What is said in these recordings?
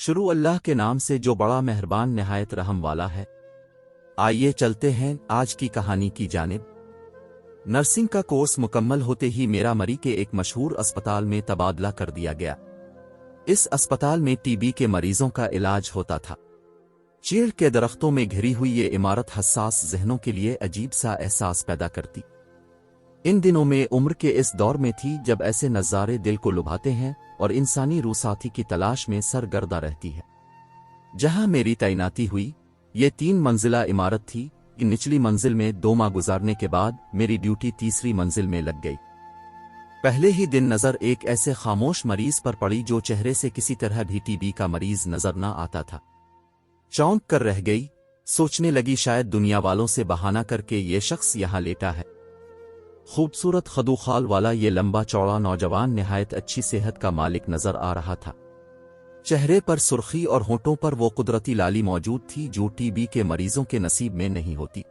शुरू अल्लाह के नाम से जो बड़ा मेहरबान निहायत रहम वाला है। आइए चलते हैं आज की कहानी की जानिब। नर्सिंग का कोर्स मुकम्मल होते ही मेरा मरी के एक मशहूर अस्पताल में तबादला कर दिया गया। इस अस्पताल में टीबी के मरीजों का इलाज होता था। चीड़ के दरख्तों में घिरी हुई ये इमारत हसास जहनों के लिए अजीब सा एहसास पैदा करती। इन दिनों में उम्र के इस दौर में थी जब ऐसे नज़ारे दिल को लुभाते हैं और इंसानी रूह साथी की तलाश में सरगर्दा रहती है। जहां मेरी तैनाती हुई ये 3 मंजिला इमारत थी। निचली मंजिल में 2 माह गुजारने के बाद मेरी ड्यूटी तीसरी मंजिल में लग गई। पहले ही दिन नजर एक ऐसे खामोश मरीज पर पड़ी जो चेहरे से किसी तरह भी टीबी का मरीज नजर न आता था। चौंक कर रह गई, सोचने लगी शायद दुनिया वालों से बहाना करके ये शख्स यहां लेटा है। खूबसूरत खदूखाल वाला ये लंबा चौड़ा नौजवान निहायत अच्छी सेहत का मालिक नजर आ रहा था। चेहरे पर सुर्खी और होंठों पर वो कुदरती लाली मौजूद थी जो टीबी के मरीजों के नसीब में नहीं होती।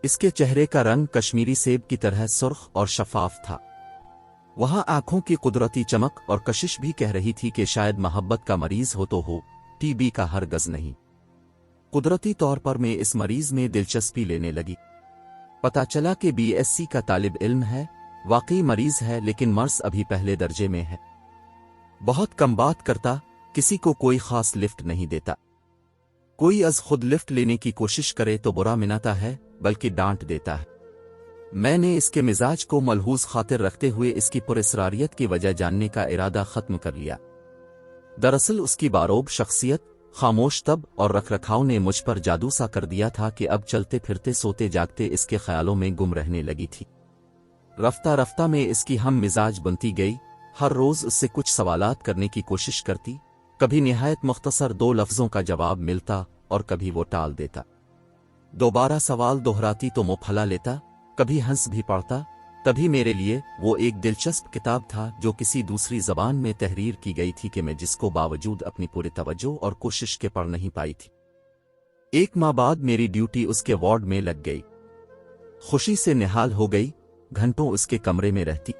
इसके चेहरे का रंग कश्मीरी सेब की तरह सुर्ख और शफाफ था। वहां आंखों की कुदरती चमक और कशिश भी कह रही थी कि शायद मोहब्बत का मरीज हो तो हो, टीबी का हरगज नहीं। कुदरती तौर पर मैं इस मरीज में दिलचस्पी लेने लगी। पता चला कि बीएससी का तालिब इल्म है। वाकई मरीज है लेकिन मर्ज अभी पहले दर्जे में है। बहुत कम बात करता, किसी को कोई खास लिफ्ट नहीं देता। कोई अज खुद लिफ्ट लेने की कोशिश करे तो बुरा मनाता है बल्कि डांट देता है। मैंने इसके मिजाज को मलहूज खातिर रखते हुए इसकी पुरस्रारियत की वजह जानने का इरादा खत्म कर लिया। दरअसल उसकी बारोब शख्सियत, खामोश तब और रखरखाव ने मुझ पर जादू सा कर दिया था कि अब चलते फिरते सोते जागते इसके ख्यालों में गुम रहने लगी थी। रफ्ता रफ्ता में इसकी हम मिजाज बनती गई। हर रोज उससे कुछ सवालात करने की कोशिश करती। कभी निहायत मुख्तसर 2 लफ्जों का जवाब मिलता और कभी वो टाल देता। दोबारा सवाल दोहराती तो मुंह फैला लेता। कभी हंस भी पड़ता। तभी मेरे लिए वो एक दिलचस्प किताब था जो किसी दूसरी जबान में तहरीर की गई थी कि मैं जिसको बावजूद अपनी पूरी तवज्जो और कोशिश के पढ़ नहीं पाई थी। 1 माह बाद मेरी ड्यूटी उसके वार्ड में लग गई। खुशी से निहाल हो गई। घंटों उसके कमरे में रहती।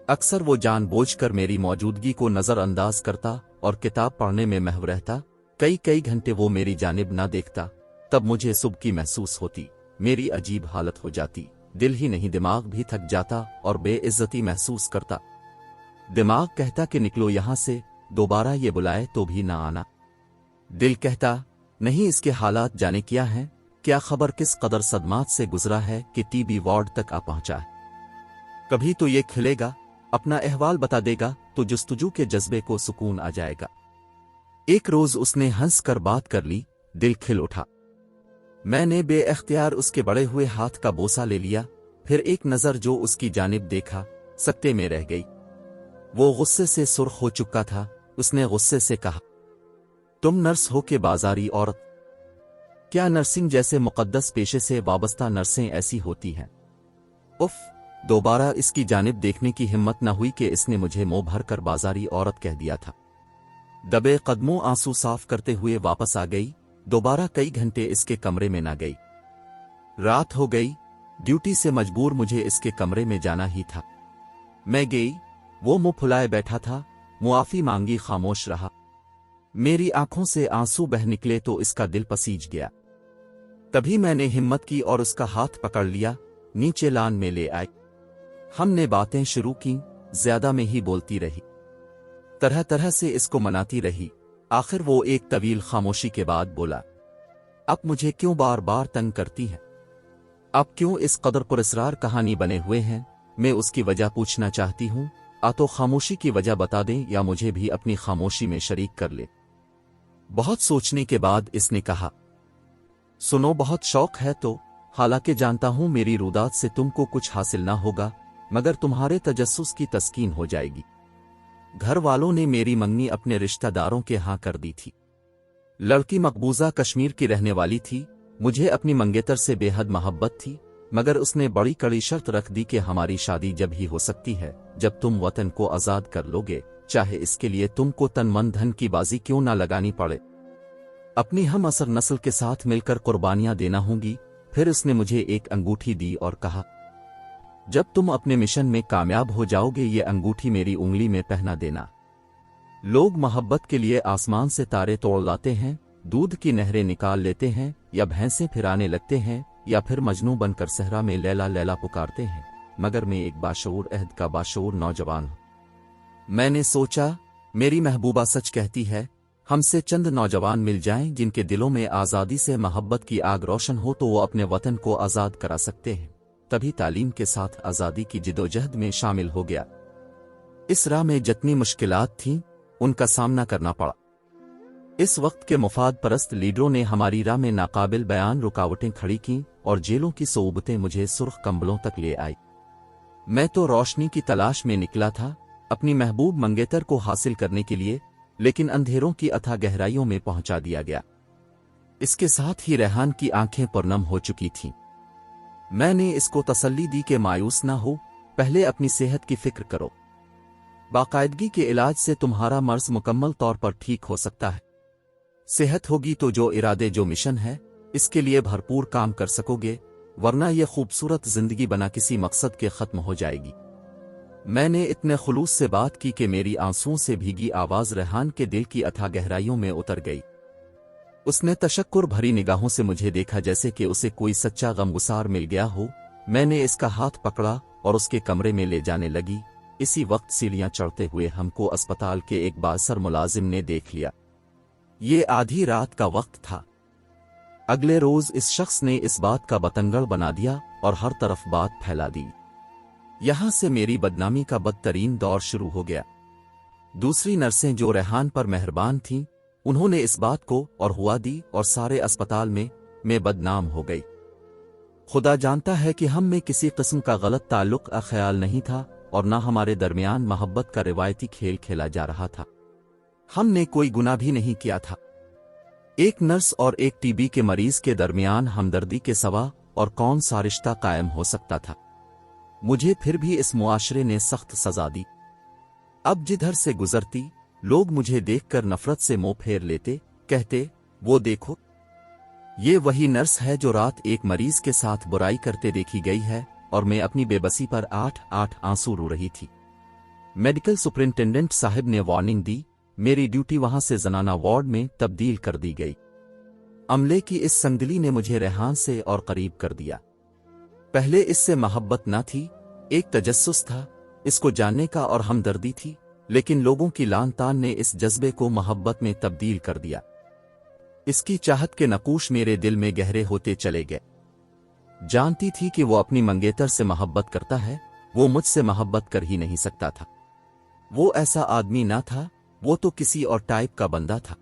अक्सर वो जानबूझकर मेरी मौजूदगी को नजरअंदाज करता और किताब पढ़ने में महव रहता। कई घंटे वो मेरी जानिब ना देखता। तब मुझे सुबकी महसूस होती। मेरी अजीब हालत हो जाती। दिल ही नहीं दिमाग भी थक जाता और बेइज्जती महसूस करता। दिमाग कहता कि निकलो यहां से, दोबारा ये बुलाए तो भी ना आना। दिल कहता नहीं, इसके हालात जाने क्या हैं, क्या खबर किस कदर सदमात से गुजरा है कि टीबी वार्ड तक आ पहुंचा है। कभी तो ये खिलेगा, अपना अहवाल बता देगा तो जुस्तजू के जज्बे को सुकून आ जाएगा। एक रोज उसने हंस कर बात कर ली। दिल खिल उठा। मैंने बेअख्तियार उसके बड़े हुए हाथ का बोसा ले लिया। फिर एक नजर जो उसकी जानिब देखा, सकते में रह गई। वो गुस्से से सुर्ख हो चुका था। उसने गुस्से से कहा, तुम नर्स हो के बाजारी औरत? क्या नर्सिंग जैसे मुकद्दस पेशे से वाबस्ता नर्सें ऐसी होती हैं? उफ! दोबारा इसकी जानिब देखने की हिम्मत न हुई कि इसने मुझे मुंह भर कर बाजारी औरत कह दिया था। दबे कदमों आंसू साफ करते हुए वापस आ गई। दोबारा कई घंटे इसके कमरे में ना गई। रात हो गई। ड्यूटी से मजबूर मुझे इसके कमरे में जाना ही था। मैं गई। वो मुंह फुलाए बैठा था। मुआफी मांगी, खामोश रहा। मेरी आंखों से आंसू बह निकले तो इसका दिल पसीज गया। तभी मैंने हिम्मत की और उसका हाथ पकड़ लिया, नीचे लान में ले आई। हमने बातें शुरू की। ज्यादा में ही बोलती रही। तरह तरह से इसको मनाती रही। आखिर वो एक तवील खामोशी के बाद बोला, अब मुझे क्यों बार बार तंग करती है? अब क्यों इस कदर पुरस्रार कहानी बने हुए हैं? मैं उसकी वजह पूछना चाहती हूं। तो खामोशी की वजह बता दें या मुझे भी अपनी खामोशी में शरीक कर ले। बहुत सोचने के बाद इसने कहा, सुनो, बहुत शौक है तो, हालांकि जानता हूं मेरी रुदात से तुमको कुछ हासिल ना होगा, मगर तुम्हारे तजस्सुस की तस्कीन हो जाएगी। घर वालों ने मेरी मंगनी अपने रिश्तेदारों के हां कर दी थी। लड़की मकबूजा कश्मीर की रहने वाली थी। मुझे अपनी मंगेतर से बेहद मोहब्बत थी, मगर उसने बड़ी कड़ी शर्त रख दी कि हमारी शादी जब ही हो सकती है जब तुम वतन को आजाद कर लोगे, चाहे इसके लिए तुमको तन मन धन की बाजी क्यों ना लगानी पड़े। अपनी हम असर नस्ल के साथ मिलकर कुर्बानियां देना होंगी। फिर उसने मुझे एक अंगूठी दी और कहा, जब तुम अपने मिशन में कामयाब हो जाओगे ये अंगूठी मेरी उंगली में पहना देना। लोग मोहब्बत के लिए आसमान से तारे तोड़ लाते हैं, दूध की नहरें निकाल लेते हैं, या भैंसें फिराने लगते हैं, या फिर मजनू बनकर सहरा में लैला लैला पुकारते हैं, मगर मैं एक बाशऊर अहद का बाशऊर नौजवान हूं। मैंने सोचा, मेरी महबूबा सच कहती है, हमसे चंद नौजवान मिल जाएं जिनके दिलों में आज़ादी से मोहब्बत की आग रोशन हो तो वो अपने वतन को आज़ाद करा सकते हैं। तभी तालीम के साथ आज़ादी की जिदोजहद में शामिल हो गया। इस राह में जितनी मुश्किलात थीं, उनका सामना करना पड़ा। इस वक्त के मुफाद परस्त लीडरों ने हमारी राह में नाकाबिल बयान रुकावटें खड़ी कीं और जेलों की सोबतें मुझे सुर्ख कंबलों तक ले आई। मैं तो रोशनी की तलाश में निकला था, अपनी महबूब मंगेतर को हासिल करने के लिए, लेकिन अंधेरों की अथाह गहराइयों में पहुंचा दिया गया। इसके साथ ही रेहान की आंखें पुरनम हो चुकी थीं। मैंने इसको तसल्ली दी कि मायूस ना हो, पहले अपनी सेहत की फिक्र करो। बाकायदगी के इलाज से तुम्हारा मर्ज मुकम्मल तौर पर ठीक हो सकता है। सेहत होगी तो जो इरादे जो मिशन है, इसके लिए भरपूर काम कर सकोगे, वरना यह खूबसूरत जिंदगी बना किसी मकसद के खत्म हो जाएगी। मैंने इतने खुलूस से बात की कि मेरी आंसुओं से भीगी आवाज रेहान के दिल की अथाह गहराइयों में उतर गई। उसने तशक्कुर भरी निगाहों से मुझे देखा जैसे कि उसे कोई सच्चा गमगुसार मिल गया हो। मैंने इसका हाथ पकड़ा और उसके कमरे में ले जाने लगी। इसी वक्त सीढ़ियां चढ़ते हुए हमको अस्पताल के एक बासर मुलाजिम ने देख लिया। ये आधी रात का वक्त था। अगले रोज इस शख्स ने इस बात का बतंगड़ बना दिया और हर तरफ बात फैला दी। यहां से मेरी बदनामी का बदतरीन दौर शुरू हो गया। दूसरी नर्सें जो रेहान पर मेहरबान थीं, उन्होंने इस बात को और हुआ दी और सारे अस्पताल में मैं बदनाम हो गई। खुदा जानता है कि हम में किसी किस्म का गलत ताल्लुक ख्याल नहीं था और न हमारे दरमियान मोहब्बत का रिवायती खेल खेला जा रहा था। हमने कोई गुनाह भी नहीं किया था। एक नर्स और एक टीबी के मरीज के दरमियान हमदर्दी के सिवा और कौन सा रिश्ता कायम हो सकता था। मुझे फिर भी इस मुआशरे ने सख्त सजा दी। अब जिधर से गुजरती, लोग मुझे देखकर नफरत से मुंह फेर लेते, कहते, वो देखो, ये वही नर्स है जो रात एक मरीज के साथ बुराई करते देखी गई है। और मैं अपनी बेबसी पर 8-8 आंसू रो रही थी। मेडिकल सुपरिंटेंडेंट साहब ने वार्निंग दी। मेरी ड्यूटी वहां से जनाना वार्ड में तब्दील कर दी गई। अमले की इस संगली ने मुझे रेहान से और करीब कर दिया। पहले इससे मोहब्बत न थी, एक तजस्सुस था, इसको जानने का और हमदर्दी थी, लेकिन लोगों की लान तान ने इस जज्बे को मोहब्बत में तब्दील कर दिया। इसकी चाहत के नकूश मेरे दिल में गहरे होते चले गए। जानती थी कि वो अपनी मंगेतर से मोहब्बत करता है, वो मुझसे मोहब्बत कर ही नहीं सकता था। वो ऐसा आदमी ना था, वो तो किसी और टाइप का बंदा था।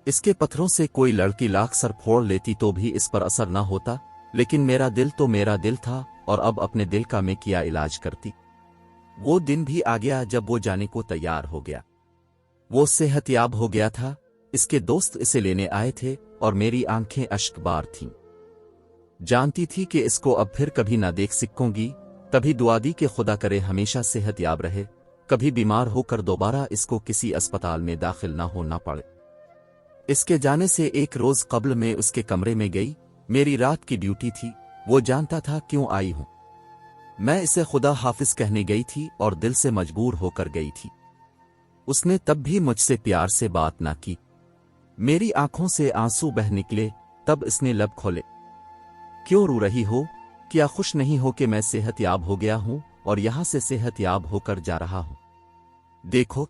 इसके पत्थरों से कोई लड़की लाख सर फोड़ लेती तो भी इस पर असर ना होता, लेकिन मेरा दिल तो मेरा दिल था और अब अपने दिल का मैं किया इलाज करती। वो दिन भी आ गया जब वो जाने को तैयार हो गया। वो सेहतयाब हो गया था। इसके दोस्त इसे लेने आए थे और मेरी आंखें अश्कबार थीं। जानती थी कि इसको अब फिर कभी ना देख सकूंगी, तभी दुआ दी कि खुदा करे हमेशा सेहतयाब रहे, कभी बीमार होकर दोबारा इसको किसी अस्पताल में दाखिल ना होना पड़े। इसके जाने से एक रोज कब्ल में उसके कमरे में गई। मेरी रात की ड्यूटी थी, वो जानता था क्यों आई हूं। मैं इसे खुदा हाफिज कहने गई थी और दिल से मजबूर होकर गई थी। उसने तब भी मुझसे प्यार से बात ना की। मेरी आंखों से आंसू बह निकले। तब इसने लब खोले। क्यों रो रही हो? क्या खुश नहीं हो कि मैं सेहतयाब हो गया हूं और यहां से सेहतयाब होकर जा रहा हूं? देखो,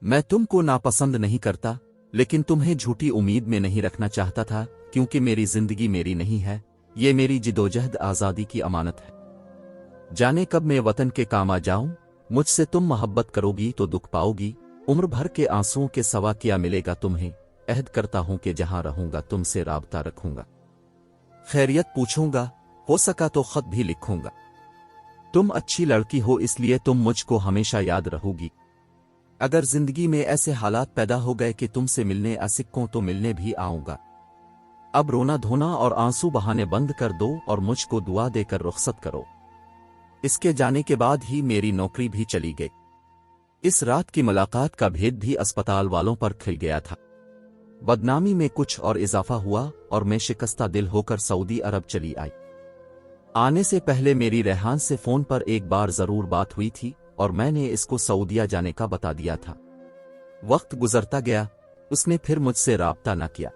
मैं तुमको नापसंद नहीं करता, लेकिन तुम्हें झूठी उम्मीद में नहीं रखना चाहता था, क्योंकि मेरी जिंदगी मेरी नहीं है, ये मेरी जिदोजहद आजादी की अमानत है। जाने कब मैं वतन के काम आ जाऊं। मुझसे तुम मोहब्बत करोगी तो दुख पाओगी। उम्र भर के आंसुओं के सवा क्या मिलेगा तुम्हें। अहद करता हूं कि जहां रहूंगा तुमसे राबता रखूंगा, खैरियत पूछूंगा, हो सका तो खत भी लिखूंगा। तुम अच्छी लड़की हो, इसलिए तुम मुझको हमेशा याद रहोगी। अगर जिंदगी में ऐसे हालात पैदा हो गए कि तुमसे मिलने आ सकूं तो मिलने भी आऊंगा। अब रोना धोना और आंसू बहाने बंद कर दो और मुझको दुआ देकर रुखसत करो। इसके जाने के बाद ही मेरी नौकरी भी चली गई। इस रात की मुलाकात का भेद भी अस्पताल वालों पर खिल गया था। बदनामी में कुछ और इजाफा हुआ और मैं शिकस्ता दिल होकर सऊदी अरब चली आई। आने से पहले मेरी रेहान से फोन पर एक बार जरूर बात हुई थी और मैंने इसको सऊदिया जाने का बता दिया था। वक्त गुजरता गया, उसने फिर मुझसे राब्ता न किया।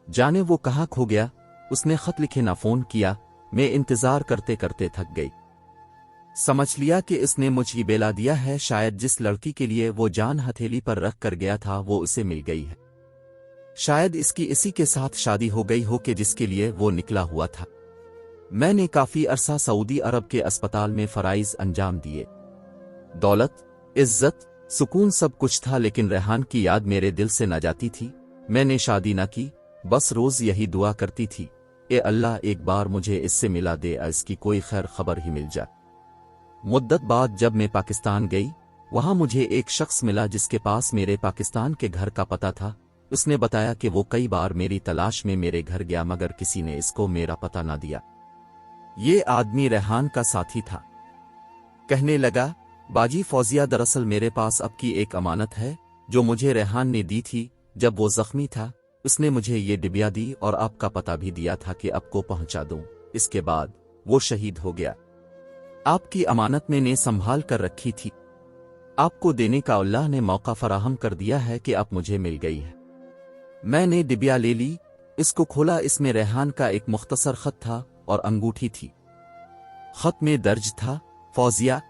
जाने वो कहाँ खो गया। उसने खत लिखे ना फोन किया। मैं इंतजार करते करते थक गई। समझ लिया कि इसने मुझ ही बेला दिया है। शायद जिस लड़की के लिए वो जान हथेली पर रख कर गया था वो उसे मिल गई है। शायद इसकी इसी के साथ शादी हो गई हो कि जिसके लिए वो निकला हुआ था। मैंने काफी अरसा सऊदी अरब के अस्पताल में फराइज अंजाम दिए। दौलत, इज्जत, सुकून सब कुछ था, लेकिन रेहान की याद मेरे दिल से न जाती थी। मैंने शादी न की, बस रोज यही दुआ करती थी, ए अल्लाह एक बार मुझे इससे मिला दे, इसकी कोई खैर खबर ही मिल जाए। मुद्दत बाद जब मैं पाकिस्तान गई, वहां मुझे एक शख्स मिला जिसके पास मेरे पाकिस्तान के घर का पता था। उसने बताया कि वो कई बार मेरी तलाश में मेरे घर गया मगर किसी ने इसको मेरा पता ना दिया। ये आदमी रेहान का साथी था। कहने लगा, बाजी फौजिया, दरअसल मेरे पास अब की एक अमानत है जो मुझे रेहान ने दी थी जब वो जख्मी था। उसने मुझे ये डिबिया दी और आपका पता भी दिया था कि आपको पहुंचा दूं। इसके बाद वो शहीद हो गया। आपकी अमानत मैंने संभाल कर रखी थी। आपको देने का अल्लाह ने मौका फराहम कर दिया है कि अब मुझे मिल गई है। मैंने डिबिया ले ली, इसको खोला। इसमें रेहान का एक मुख्तसर खत था और अंगूठी थी। खत में दर्ज था, फौजिया,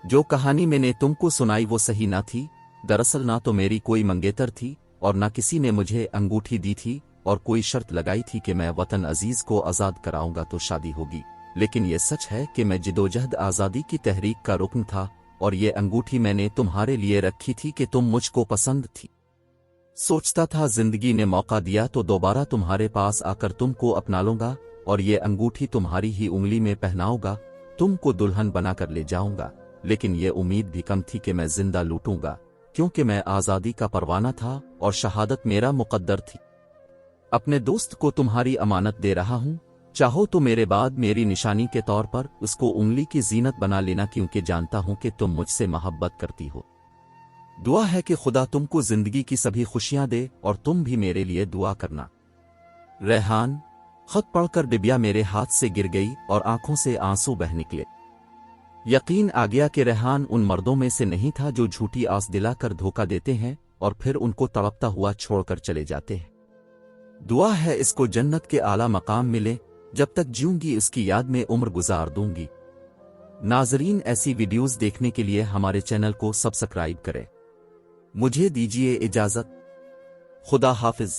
जो कहानी मैंने तुमको सुनाई वो सही ना थी। दरअसल ना तो मेरी कोई मंगेतर थी और ना किसी ने मुझे अंगूठी दी थी, और कोई शर्त लगाई थी कि मैं वतन अजीज को आज़ाद कराऊंगा तो शादी होगी। लेकिन ये सच है कि मैं जिदोजहद आज़ादी की तहरीक का रुकन था, और ये अंगूठी मैंने तुम्हारे लिए रखी थी कि तुम मुझको पसंद थी। सोचता था जिंदगी ने मौका दिया तो दोबारा तुम्हारे पास आकर तुमको अपना लूंगा, और ये अंगूठी तुम्हारी ही उंगली में पहनाऊंगा, तुमको दुल्हन बनाकर ले जाऊंगा। लेकिन ये उम्मीद भी कम थी कि मैं जिंदा लूटूंगा, क्योंकि मैं आज़ादी का परवाना था और शहादत मेरा मुकद्दर थी। अपने दोस्त को तुम्हारी अमानत दे रहा हूं, चाहो तो मेरे बाद मेरी निशानी के तौर पर उसको उंगली की जीनत बना लेना, क्योंकि जानता हूं कि तुम मुझसे मोहब्बत करती हो। दुआ है कि खुदा तुमको जिंदगी की सभी खुशियां दे और तुम भी मेरे लिए दुआ करना। रेहान। खत पढ़कर डिबिया मेरे हाथ से गिर गई और आंखों से आंसू बह निकले। यकीन आ गया कि रेहान उन मर्दों में से नहीं था जो झूठी आस दिलाकर धोखा देते हैं और फिर उनको तड़पता हुआ छोड़कर चले जाते हैं। दुआ है इसको जन्नत के आला मकाम मिले। जब तक जीऊंगी उसकी याद में उम्र गुजार दूंगी। नाजरीन, ऐसी वीडियोस देखने के लिए हमारे चैनल को सब्सक्राइब करें। मुझे दीजिए इजाजत। खुदा हाफिज।